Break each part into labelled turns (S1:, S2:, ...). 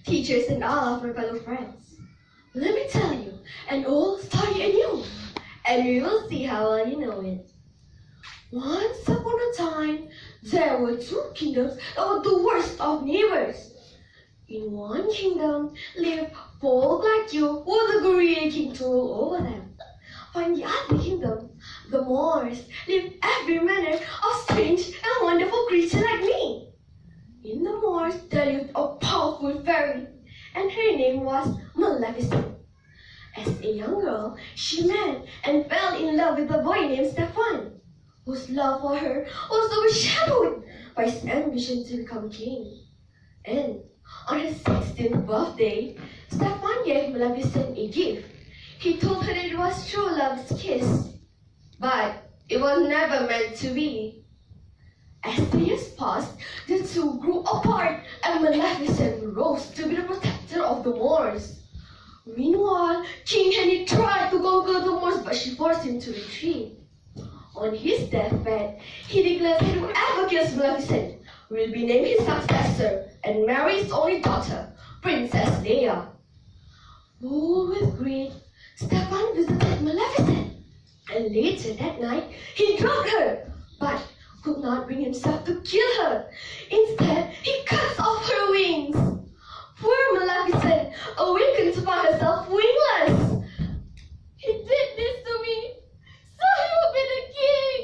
S1: teachers, and all of my fellow friends. Let me tell you an old story anew, and we will see how well you know it. Once upon a time, there were two kingdoms that were the worst of neighbors. In one kingdom lived folk like you with a greedy king to rule over them. But in the other kingdom, the Moors lived every manner of strange and wonderful creature like me. In the Moors there lived a powerful fairy, and her name was Maleficent. As a young girl, she met and fell in love with a boy named Stefan, whose love for her was overshadowed by his ambition to become king. And on her 16th birthday, Stefan gave Maleficent a gift. He told her that it was true love's kiss, but it was never meant to be. As the years passed, the two grew apart, and Maleficent rose to be the protector of the Moors. Meanwhile, King Henry tried to conquer the Moors, but she forced him to retreat. On his deathbed, he declared that whoever kills Maleficent will be named his successor and marry his only daughter, Princess Leia. Full with greed, Stefan visited Maleficent, and later that night he drugged her, but could not bring himself to kill her. Instead, he cut off her wings. Poor Maleficent awakened to find herself wingless. He did this to me, so he will be the king.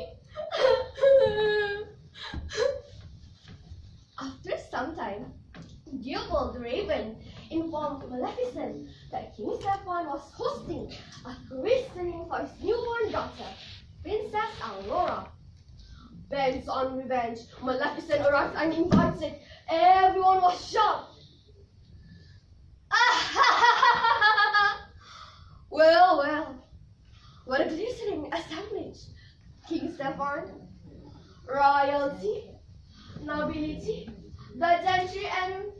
S1: After some time, Theobald the Raven informed Maleficent that King Stefan was hosting a christening for his newborn daughter, Princess Aurora. Bent on revenge, Maleficent arrived uninvited. Everyone was shocked. Well, what a glittering assemblage. King Stefan, royalty, nobility, the gentry, and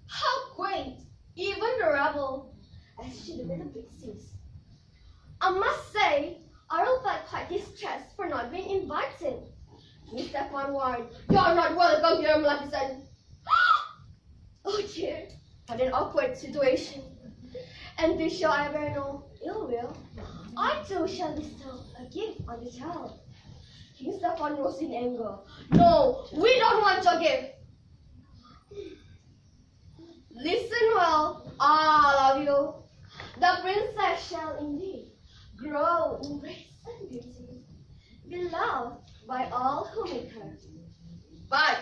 S1: how quaint, even the rebel, as she did the pixies. I must say, Earl felt quite distressed for not being invited. King Stefan warned, "You are not welcome here, Maleficent." Oh dear, what an awkward situation. And to show I bear no ill will, I too shall bestow a gift on the child. King Stefan rose in anger. "No, we don't want your gift." "Listen well, all of you. The princess shall indeed grow in grace and beauty, beloved by all who meet her. But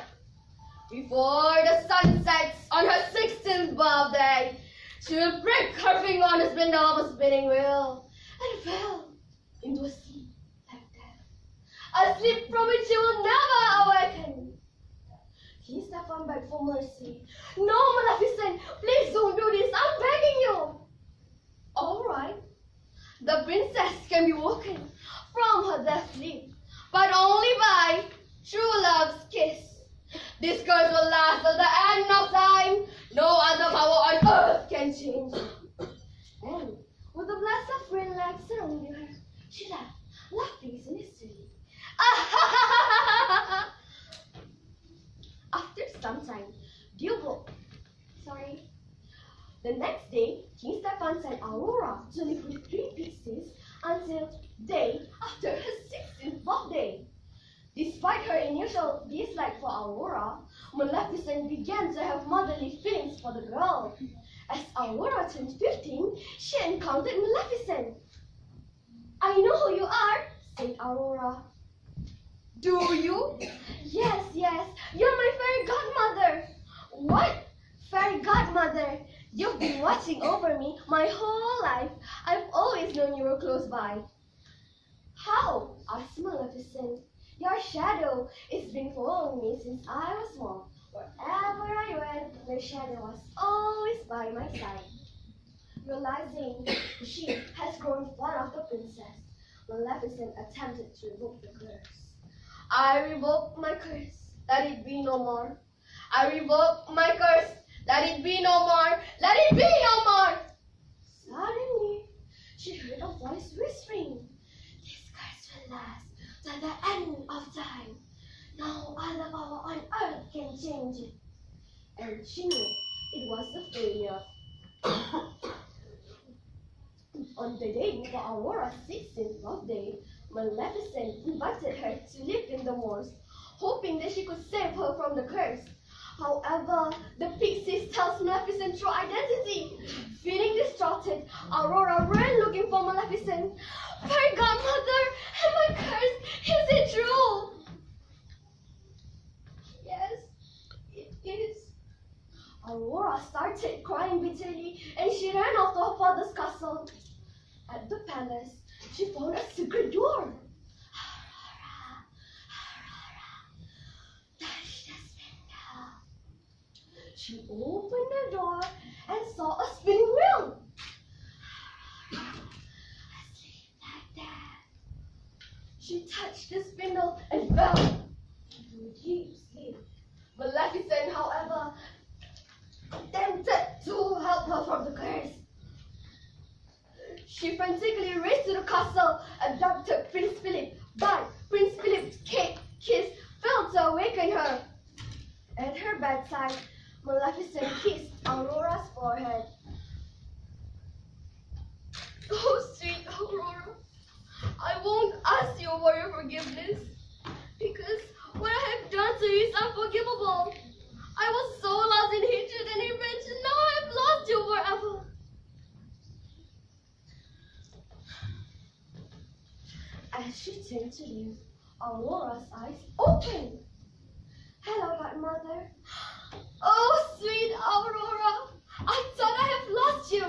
S1: before the sun sets on her 16th birthday, she will break her finger on the spindle of a spinning wheel and fell into a sleep like death, a sleep from which she will never awaken." King Stefan begged for mercy. "No, Maleficent, please don't do this. I'm begging you." "All right, the princess can be woken from her death sleep, but only by true love's kiss. This curse will last till the end of time. No other power on earth can change it." And with the blast of rain like surrounding her, she laughed, laughing sinisterly. After some time, the next day, King Stefan sent Aurora to live with 3 pixies until day after her 16th birthday. Despite her initial dislike for Aurora, Maleficent began to have motherly feelings for the girl. As Aurora turned 15, she encountered Maleficent. "I know who you are," said Aurora. "Do you?" Yes, you're my fairy godmother." "What? Fairy godmother? You've been watching over me my whole life. I've always known you were close by." "How?" asked Maleficent. "Your shadow has been following me since I was small. Wherever I went, your shadow was always by my side." Realizing she has grown fond of the princess, Maleficent attempted to revoke the curse. "I revoke my curse. Let it be no more. I revoke my curse. Let it be no more. Let it be no more." Suddenly, she heard a voice whispering, "This curse will last till the end of time. No other power on earth can change it." And she knew It was a failure. On the day before Aurora's 16th birthday, Maleficent invited her to live in the moors, hoping that she could save her from the curse. However, the pixies tells Maleficent's true identity. Feeling distraughted, Aurora ran looking for Maleficent. "My godmother, am I cursed? Is it true?" "Yes, it is." Aurora started crying bitterly and she ran off to her father's castle. At the palace, she found a secret door. Aurora, touch the spindle. She opened the door and saw a spinning wheel. Aurora, asleep like that. She touched the spindle and fell into a deep sleep. Maleficent, however, attempted to help her from the curse. She frantically raced to the castle and abducted Prince Philip, but Prince Philip's kiss failed to awaken her. At her bedside, Maleficent kissed Aurora's forehead. "Oh, sweet Aurora, I won't ask you for your forgiveness, because what I have done to you is unforgivable. I was so lost in hatred and revenge, and now I have lost you forever." As she turned to leave, Aurora's eyes opened. "Hello, godmother." "Oh, sweet Aurora, I thought I have lost you."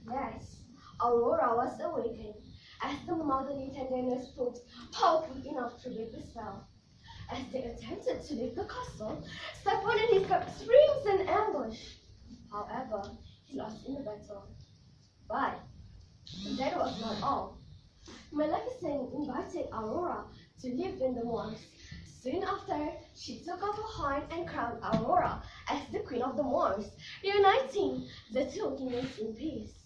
S1: Yes, Aurora was awakened as the motherly tenderness proved powerful enough to break the spell. As they attempted to leave the castle, Stefan and his guard screams in ambush. However, he lost in the battle. But that was not all. Maleficent invited Aurora to live in the moors. Soon after, she took off her horn and crowned Aurora as the Queen of the Moors, reuniting the two kingdoms in peace.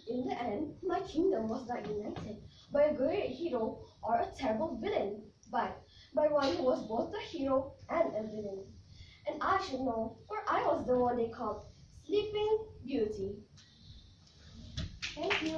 S1: In the end, my kingdom was not united by a great hero or a terrible villain, but by one who was both a hero and a villain. And I should know, for I was the one they called Sleeping Beauty. Thank you.